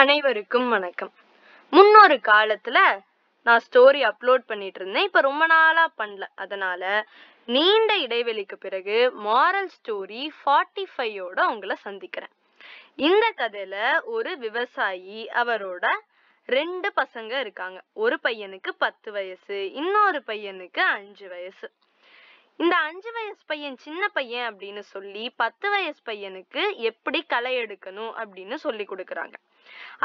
அனைவருக்கும் வணக்கம். முன்னொரு காலத்துல நான் ஸ்டோரி அப்லோட் பண்ணிட்டு இருந்தேன். இப்ப ரொம்ப நாளா பண்ணல. அதனால நீண்ட இடைவெளிக்கு பிறகு மாரல் ஸ்டோரி 45யோட உங்களை சந்திக்கிறேன். இந்த கதையில ஒரு விவசாயி அவரோட 2 பசங்க இருக்காங்க. ஒரு பையனுக்கு 10 வயசு, இன்னொரு பையனுக்கு 5 வயசு. இந்த 5 வயசு பையன் சின்ன பையன் அப்படின்னு சொல்லி 10 வயசு பையனுக்கு எப்படி களை எடுக்கணும் அப்படின்னு சொல்லி கொடுக்குறாங்க.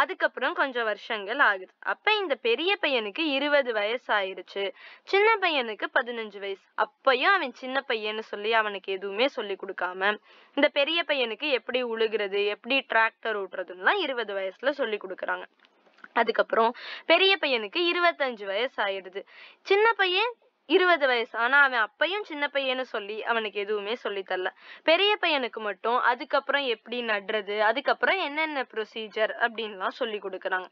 அதுக்கப்புறம் கொஞ்சம் வருஷங்கள் ஆகுது. அப்ப இந்த பெரிய பையனுக்கு 20 வயசு ஆயிருச்சு. சின்ன பையனுக்கு 15 வயசு. அப்பயும் அவன் சின்ன பையன்னு சொல்லி அவனுக்கு எதுவுமே சொல்லி கொடுக்காம இந்த பெரிய பையனுக்கு எப்படி உழுகிறது, எப்படி டிராக்டர் ஓட்டுறதுன்னா 20 வயசுல சொல்லி கொடுக்குறாங்க. அதுக்கப்புறம் பெரிய பையனுக்கு 25 வயசு ஆயிடுது. சின்ன பையன் 20 வயசு. ஆனா அவன் அப்பயும் சின்ன பையன்னு சொல்லி அவனுக்கு எதுவுமே சொல்லி தரல. பெரிய பையனுக்கு மட்டும் அதுக்கப்புறம் எப்படி நடுறது, அதுக்கப்புறம் என்னென்ன ப்ரொசீஜர் அப்படின்லாம் சொல்லி கொடுக்குறாங்க.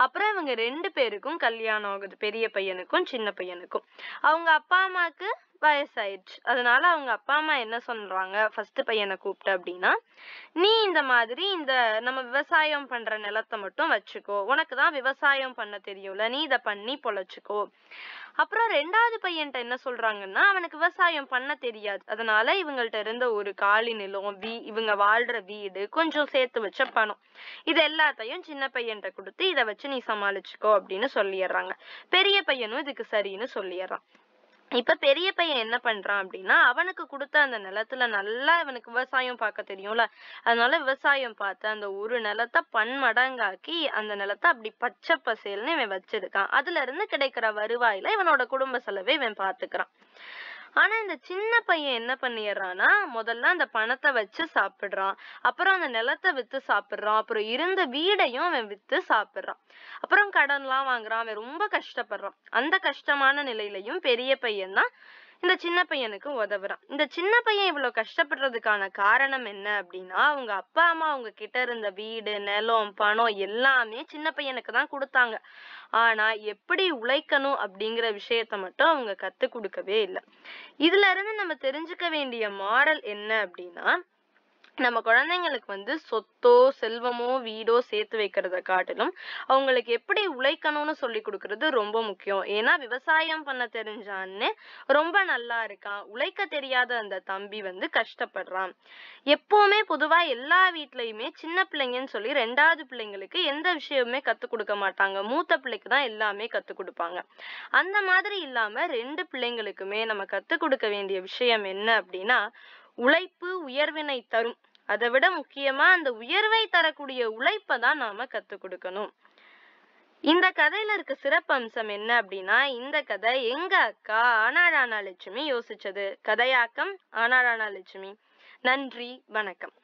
அப்புறம் இவங்க 2 பேருக்கும் கல்யாணம் ஆகுது. பெரிய பையனுக்கும் சின்ன பையனுக்கும். அவங்க அப்பா அம்மாக்கு வயசாயிடுச்சு. அதனால அவங்க அப்பா அம்மா என்ன சொல்றாங்க, ஃபர்ஸ்ட் பையனை கூப்பிட்டு அப்படின்னா, நீ இந்த மாதிரி இந்த நம்ம விவசாயம் பண்ற நிலத்தை மட்டும் வச்சுக்கோ, உனக்குதான் விவசாயம் பண்ண தெரியும்ல, நீ இதை பண்ணி பொழைச்சுக்கோ. அப்புறம் 2வது பையன்ட்ட என்ன சொல்றாங்கன்னா, அவனுக்கு விவசாயம் பண்ண தெரியாது. அதனால இவங்கள்ட்ட இருந்த ஒரு காலி நிலம், இவங்க வாழ்ற வீடு, கொஞ்சம் சேர்த்து வச்ச பணம், இது எல்லாத்தையும் சின்ன பையன்ட்ட கொடுத்து இதை வச்சு நீ சமாளிச்சுக்கோ அப்படின்னு சொல்லிடுறாங்க. பெரிய பையனும் இதுக்கு சரின்னு சொல்லிடுறான். இப்ப பெரிய பையன் என்ன பண்றான் அப்படின்னா, அவனுக்கு கொடுத்த அந்த நிலத்துல நல்லா இவனுக்கு விவசாயம் பார்க்க தெரியும்ல, அதனால விவசாயம் பார்த்து அந்த ஒரு நிலத்தை பன்மடங்காக்கி அந்த நிலத்தை அப்படி பச்சை பசேல்னு இவன் வச்சிருக்கான். அதுல இருந்து கிடைக்கிற வருவாயில இவனோட குடும்ப செலவை இவன் பாத்துக்கிறான். ஆனா இந்த சின்ன பையன் என்ன பண்ணிடுறான்னா, முதல்ல அந்த பணத்தை வச்சு சாப்பிடுறான், அப்புறம் அந்த நிலத்தை வித்து சாப்பிடுறான், அப்புறம் இருந்த வீடையும் அவன் வித்து சாப்பிடுறான், அப்புறம் கடன்லாம் வாங்குறான். அவன் ரொம்ப கஷ்டப்படுறான். அந்த கஷ்டமான நிலையிலையும் பெரிய பையன் தான் இந்த சின்ன பையனுக்கு உதவுறான். இந்த சின்ன பையன் இவ்வளவு கஷ்டப்படுறதுக்கான காரணம் என்ன அப்படின்னா, அவங்க அப்பா அம்மா அவங்க கிட்ட இருந்த வீடு, நிலம், பணம் எல்லாமே சின்ன பையனுக்கு தான் கொடுத்தாங்க. ஆனா எப்படி உழைக்கணும் அப்படிங்கிற விஷயத்த மட்டும் அவங்க கத்து கொடுக்கவே இல்லை. இதுல இருந்து நம்ம தெரிஞ்சுக்க வேண்டிய மாரல் என்ன அப்படின்னா, நம்ம குழந்தைங்களுக்கு சொத்தோ செல்வமோ வீடோ சேர்த்து வைக்கிறத காட்டிலும் அவங்களுக்கு எப்படி உழைக்கணும்னு சொல்லி கொடுக்கறது ரொம்ப முக்கியம். ஏன்னா விவசாயம் பண்ண தெரிஞ்சான்னு ரொம்ப நல்லா இருக்கான், உழைக்க தெரியாத அந்த தம்பி கஷ்டப்படுறான். எப்பவுமே பொதுவா எல்லா வீட்லயுமே சின்ன பிள்ளைங்கன்னு சொல்லி 2வது பிள்ளைங்களுக்கு எந்த விஷயமுமே கத்து கொடுக்க மாட்டாங்க. மூத்த பிள்ளைக்கு தான் எல்லாமே கத்து கொடுப்பாங்க. அந்த மாதிரி இல்லாம 2 பிள்ளைங்களுக்குமே நம்ம கத்து கொடுக்க வேண்டிய விஷயம் என்ன அப்படின்னா, உழைப்பு உயர்வினை தரும். அதை விட முக்கியமா அந்த உயர்வை தரக்கூடிய உழைப்பை தான் நாம கத்து கொடுக்கணும். இந்த கதையில இருக்க சிறப்பம்சம் என்ன அப்படின்னா, இந்த கதை எங்க அக்கா ஆனாடானா லட்சுமி யோசிச்சது. கதையாக்கம் ஆனாடானா லட்சுமி. நன்றி, வணக்கம்.